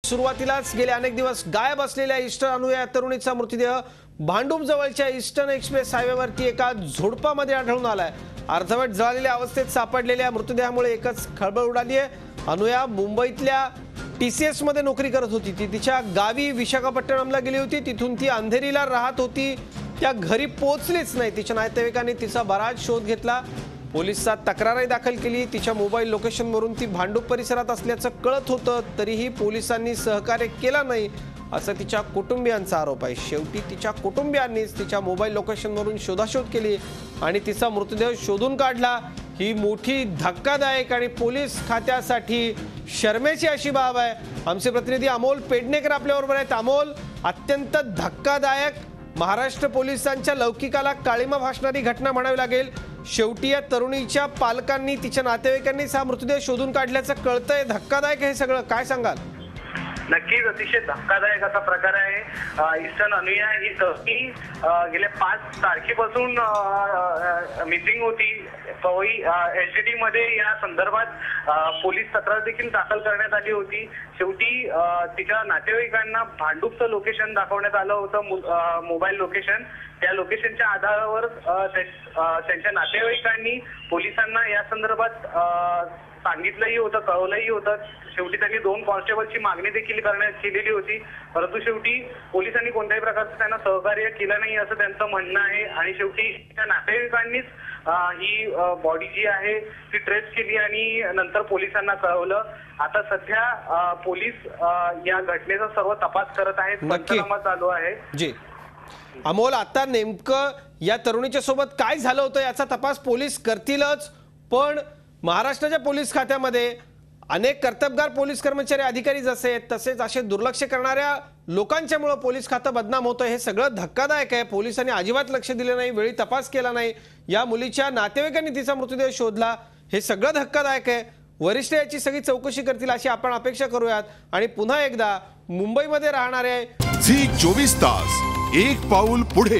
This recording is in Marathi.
सुरुवातीलाच गेले अनेक दिवस गायब असलेल्या ईस्टर्न अनुया तरुणीचा मृतदेह भांडूप जवळच्या ईस्टर्न एक्सप्रेस हायवेवरती एका झोडपामध्ये आढळून आलाय। अर्धवट जळालेल्या अवस्थेत सापडलेल्या मृतदेहामुळे एकच खळबळ उडाली आहे। अनुया मुंबईतल्या TCS मध्ये नोकरी करत होती। ती तिच्या गावी विशाखापट्टणमला गेली होती। तिथून ती अंधेरीला राहत होती। त्या घरी पोहोचलीच नाही। तिच्या नातेवाईकांनी तिचा बराच शोध घेतला। पोलिसात तक्रारही दाखल केली। तिच्या मोबाईल लोकेशनवरून ती भांडूप परिसरात असल्याचं कळत होतं, तरीही पोलिसांनी सहकार्य केलं नाही असं तिच्या कुटुंबियांचा आरोप आहे। शेवटी तिच्या कुटुंबियांनीच तिच्या मोबाईल लोकेशनवरून शोधाशोध केली आणि तिचा मृतदेह शोधून काढला। ही मोठी धक्कादायक आणि पोलीस खात्यासाठी शर्मेची अशी बाब आहे। आमचे प्रतिनिधी अमोल पेडणेकर आपल्याबरोबर आहेत। अमोल, अत्यंत धक्कादायक, महाराष्ट्र पोलिसांच्या लौकिकाला काळीमा भासणारी घटना म्हणावी लागेल। शेवटी या तरुणीच्या पालकांनी, तिच्या नातेवाईकांनीच हा मृतदेह शोधून काढल्याचं कळतंय। धक्कादायक हे सगळं, काय सांगाल? नक्कीच अतिशय धक्कादायक असा प्रकार आहे। ईस्टर्न अनुया ही तरुणी गेल्या 5 तारखेपासून मिसिंग होती। पवई LTT मध्ये या संदर्भात पोलीस तक्रार देखील दाखल करण्यात आली होती। शेवटी तिच्या नातेवाईकांना भांडूपचं लोकेशन दाखवण्यात आलं होतं, मोबाईल लोकेशन। त्या लोकेशनच्या आधारावर त्यांच्या नातेवाईकांनी पोलिसांना या संदर्भात सांगितलंही होतं, कळवलंही होतं। शेवटी त्यांनी 2 कॉन्स्टेबलची मागणी देखील केलेली होती, परंतु शेवटी पोलिसांनी कोणत्याही प्रकारचं त्यांना सहकार्य केलं नाही असं त्यांचं म्हणणं आहे। आणि शेवटी त्या नातेवाईकांनीच ही बॉडी जी आहे ती ट्रेस केली आणि नंतर पोलिसांना कळवलं। आता सध्या पोलीस या घटनेचा सर्व तपास करत आहेत, पंचनामा चालू आहे। जी अमोल, आता नेमकं या तरुणीच्या सोबत काय झालं होतं याचा तपास पोलीस करतीलच, पण महाराष्ट्राच्या पोलीस खात्यामध्ये अनेक कर्तबगार पोलीस कर्मचारी, अधिकारी जसे आहेत तसेच असे दुर्लक्ष करणाऱ्या लोकांच्यामुळे पोलीस खातं बदनाम होतं। हे सगळं धक्कादायक आहे। पोलिसांनी अजिबात लक्ष दिलं नाही, वेळी तपास केला नाही। या मुलीच्या नातेवाईकांनी तिचा मृतदेह शोधला, हे सगळं धक्कादायक आहे। वरिष्ठ याची सगळी चौकशी करतील अशी आपण अपेक्षा करूयात। आणि पुन्हा एकदा मुंबईमध्ये राहणारे झी 24 तास, एक पाऊल पुढे।